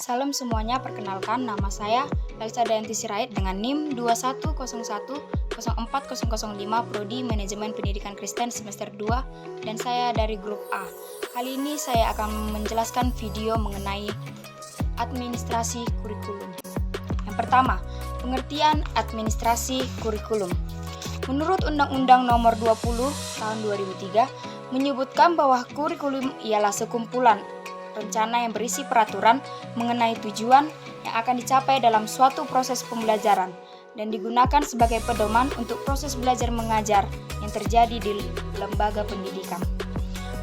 Salam semuanya, perkenalkan nama saya Elsa Dayanti Sirait dengan NIM 2101040005 Prodi Manajemen Pendidikan Kristen semester 2 dan saya dari grup A. Kali ini saya akan menjelaskan video mengenai administrasi kurikulum. Yang pertama, pengertian administrasi kurikulum. Menurut Undang-Undang Nomor 20 Tahun 2003 menyebutkan bahwa kurikulum ialah sekumpulan rencana yang berisi peraturan mengenai tujuan yang akan dicapai dalam suatu proses pembelajaran dan digunakan sebagai pedoman untuk proses belajar mengajar yang terjadi di lembaga pendidikan.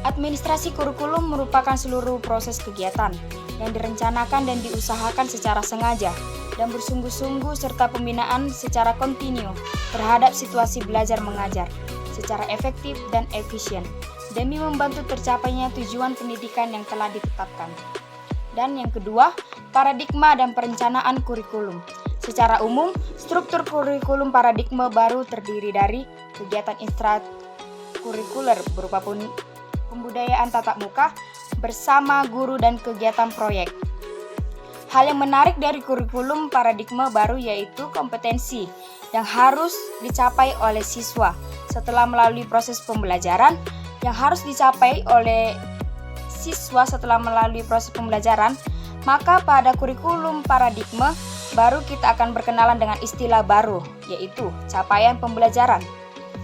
Administrasi kurikulum merupakan seluruh proses kegiatan yang direncanakan dan diusahakan secara sengaja dan bersungguh-sungguh serta pembinaan secara kontinu terhadap situasi belajar mengajar secara efektif dan efisien demi membantu tercapainya tujuan pendidikan yang telah ditetapkan. Dan yang kedua, paradigma dan perencanaan kurikulum. Secara umum, struktur kurikulum paradigma baru terdiri dari kegiatan ekstrakurikuler berupa pembudayaan tatap muka bersama guru dan kegiatan proyek. Hal yang menarik dari kurikulum paradigma baru yaitu kompetensi yang harus dicapai oleh siswa setelah melalui proses pembelajaran yang harus dicapai oleh siswa setelah melalui proses pembelajaran, maka pada kurikulum paradigma baru kita akan berkenalan dengan istilah baru, yaitu capaian pembelajaran.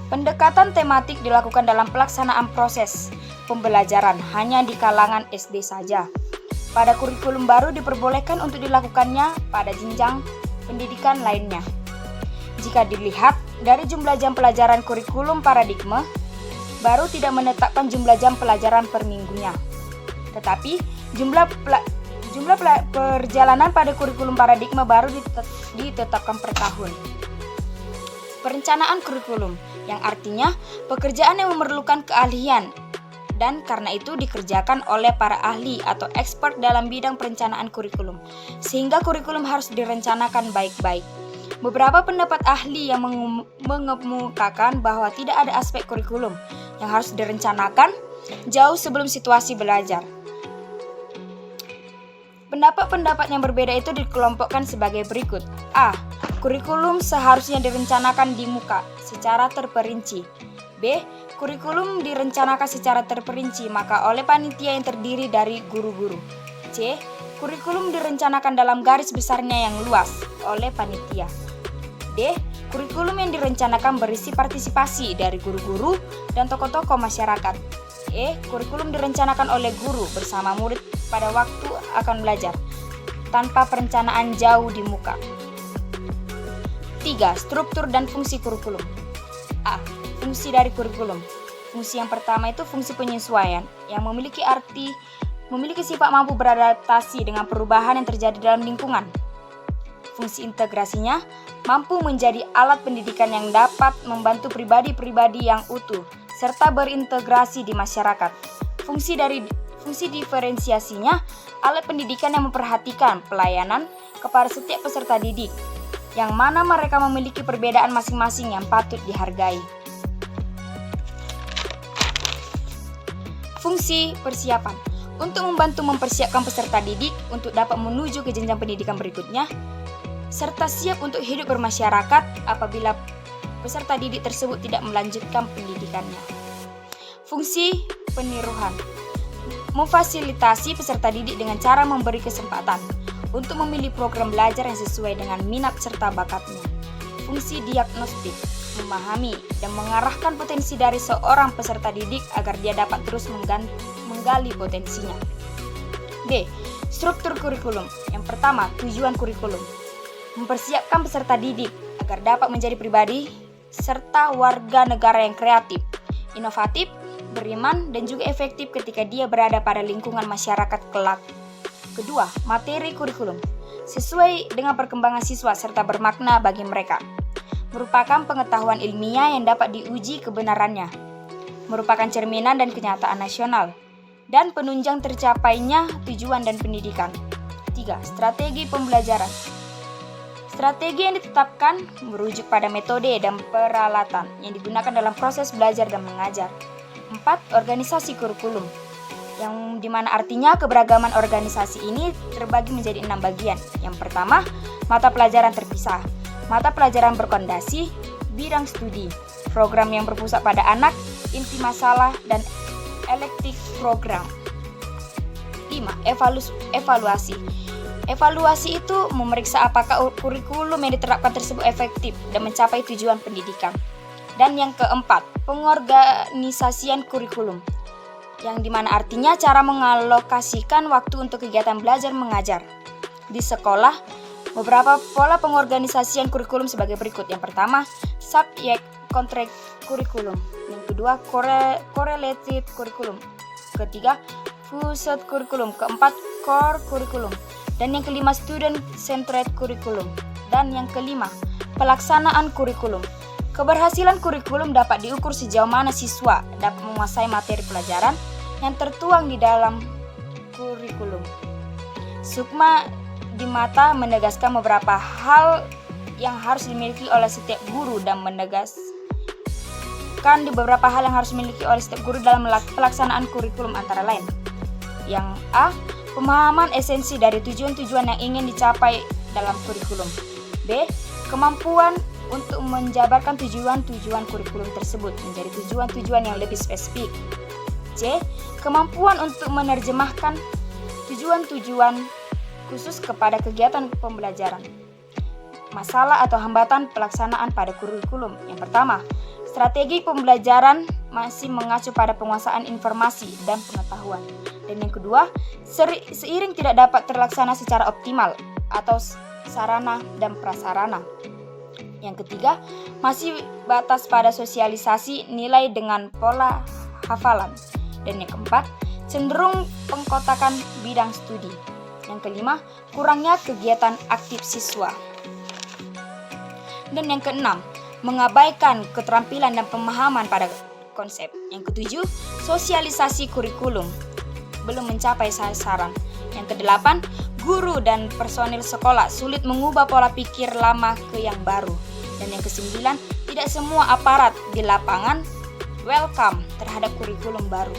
Pendekatan tematik dilakukan dalam pelaksanaan proses pembelajaran hanya di kalangan SD saja. Pada kurikulum baru diperbolehkan untuk dilakukannya pada jenjang pendidikan lainnya. Jika dilihat dari jumlah jam pelajaran kurikulum paradigma, baru tidak menetapkan jumlah jam pelajaran per minggunya. Tetapi jumlah perjalanan pada kurikulum paradigma baru ditetapkan per tahun. Perencanaan kurikulum, yang artinya pekerjaan yang memerlukan keahlian dan karena itu dikerjakan oleh para ahli atau expert dalam bidang perencanaan kurikulum, sehingga kurikulum harus direncanakan baik-baik. Beberapa pendapat ahli yang mengemukakan bahwa tidak ada aspek kurikulum yang harus direncanakan jauh sebelum situasi belajar. Pendapat-pendapat yang berbeda itu dikelompokkan sebagai berikut. A. Kurikulum seharusnya direncanakan di muka secara terperinci. B. Kurikulum direncanakan secara terperinci maka oleh panitia yang terdiri dari guru-guru. C. Kurikulum direncanakan dalam garis besarnya yang luas oleh panitia. D. Kurikulum yang direncanakan berisi partisipasi dari guru-guru dan tokoh-tokoh masyarakat. E. Kurikulum direncanakan oleh guru bersama murid pada waktu akan belajar, tanpa perencanaan jauh di muka. 3. Struktur dan fungsi kurikulum. A. Fungsi dari kurikulum. Fungsi yang pertama itu fungsi penyesuaian, yang memiliki sifat mampu beradaptasi dengan perubahan yang terjadi dalam lingkungan. Fungsi integrasinya mampu menjadi alat pendidikan yang dapat membantu pribadi-pribadi yang utuh serta berintegrasi di masyarakat. Fungsi diferensiasinya alat pendidikan yang memperhatikan pelayanan kepada setiap peserta didik, yang mana mereka memiliki perbedaan masing-masing yang patut dihargai. Fungsi persiapan untuk membantu mempersiapkan peserta didik untuk dapat menuju ke jenjang pendidikan berikutnya serta siap untuk hidup bermasyarakat apabila peserta didik tersebut tidak melanjutkan pendidikannya. Fungsi peniruan memfasilitasi peserta didik dengan cara memberi kesempatan untuk memilih program belajar yang sesuai dengan minat serta bakatnya. Fungsi diagnostik memahami dan mengarahkan potensi dari seorang peserta didik agar dia dapat terus menggali potensinya. D. Struktur kurikulum. Yang pertama, tujuan kurikulum. Mempersiapkan peserta didik agar dapat menjadi pribadi serta warga negara yang kreatif, inovatif, beriman, dan juga efektif ketika dia berada pada lingkungan masyarakat kelak. Kedua, materi kurikulum. Sesuai dengan perkembangan siswa serta bermakna bagi mereka. Merupakan pengetahuan ilmiah yang dapat diuji kebenarannya. Merupakan cerminan dan kenyataan nasional. Dan penunjang tercapainya tujuan dan pendidikan. 3. Strategi pembelajaran. Strategi yang ditetapkan merujuk pada metode dan peralatan yang digunakan dalam proses belajar dan mengajar. 4. Organisasi kurikulum. yang dimana artinya keberagaman organisasi ini terbagi menjadi 6 bagian. Yang pertama, mata pelajaran terpisah, mata pelajaran berkondasi, bidang studi, program yang berpusat pada anak, inti masalah, dan elektif program. 5. Evaluasi. Evaluasi itu memeriksa apakah kurikulum yang diterapkan tersebut efektif dan mencapai tujuan pendidikan. Dan yang keempat, pengorganisasian kurikulum, yang dimana artinya cara mengalokasikan waktu untuk kegiatan belajar mengajar. Di sekolah, beberapa pola pengorganisasian kurikulum sebagai berikut. Yang pertama, subject contract kurikulum. Yang kedua, correlated kurikulum. Ketiga, fused kurikulum. Keempat, core kurikulum. Dan yang kelima, student centered kurikulum. Dan yang kelima, pelaksanaan kurikulum. Keberhasilan kurikulum dapat diukur sejauh mana siswa dapat menguasai materi pelajaran yang tertuang di dalam kurikulum. Sukma Dimata menegaskan beberapa hal yang harus dimiliki oleh setiap guru dan menegaskan di beberapa hal yang harus dimiliki oleh setiap guru dalam pelaksanaan kurikulum antara lain. Yang A, pemahaman esensi dari tujuan-tujuan yang ingin dicapai dalam kurikulum. B, kemampuan untuk menjabarkan tujuan-tujuan kurikulum tersebut menjadi tujuan-tujuan yang lebih spesifik. C, kemampuan untuk menerjemahkan tujuan-tujuan khusus kepada kegiatan pembelajaran. Masalah atau hambatan pelaksanaan pada kurikulum. Yang pertama, strategi pembelajaran masih mengacu pada penguasaan informasi dan pengetahuan. Dan yang kedua, seiring tidak dapat terlaksana secara optimal atau sarana dan prasarana. Yang ketiga, masih batas pada sosialisasi nilai dengan pola hafalan. Dan yang keempat, cenderung pengkotakan bidang studi. Yang kelima, kurangnya kegiatan aktif siswa. Dan yang keenam, mengabaikan keterampilan dan pemahaman pada konsep. Yang ketujuh, sosialisasi kurikulum belum mencapai sasaran. Yang kedelapan, guru dan personil sekolah sulit mengubah pola pikir lama ke yang baru. Dan yang kesembilan, tidak semua aparat di lapangan welcome terhadap kurikulum baru.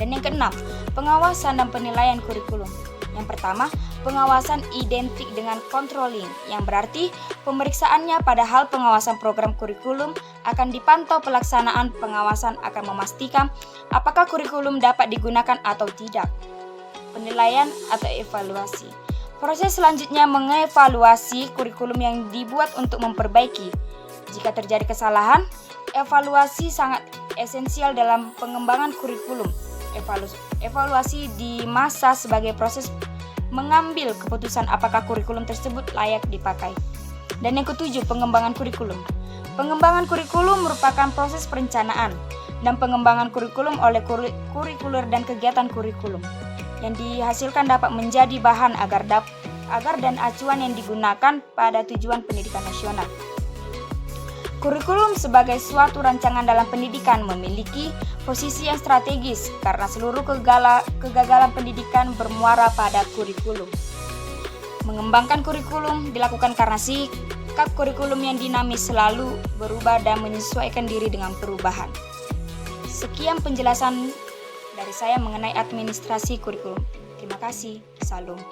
Dan yang keenam, pengawasan dan penilaian kurikulum. Yang pertama, pengawasan identik dengan controlling, yang berarti pemeriksaannya pada hal pengawasan program kurikulum akan dipantau. Pelaksanaan pengawasan akan memastikan apakah kurikulum dapat digunakan atau tidak. Penilaian atau evaluasi. Proses selanjutnya mengevaluasi kurikulum yang dibuat untuk memperbaiki. Jika terjadi kesalahan, evaluasi sangat esensial dalam pengembangan kurikulum. Evaluasi di masa sebagai proses mengambil keputusan apakah kurikulum tersebut layak dipakai. Dan yang ketujuh, pengembangan kurikulum. Pengembangan kurikulum merupakan proses perencanaan dan pengembangan kurikulum oleh kurikuler dan kegiatan kurikulum yang dihasilkan dapat menjadi bahan agar dan acuan yang digunakan pada tujuan pendidikan nasional. Kurikulum sebagai suatu rancangan dalam pendidikan memiliki posisi yang strategis karena seluruh kegagalan pendidikan bermuara pada kurikulum. Mengembangkan kurikulum dilakukan karena sikap kurikulum yang dinamis selalu berubah dan menyesuaikan diri dengan perubahan. Sekian penjelasan dari saya mengenai administrasi kurikulum. Terima kasih. Salam.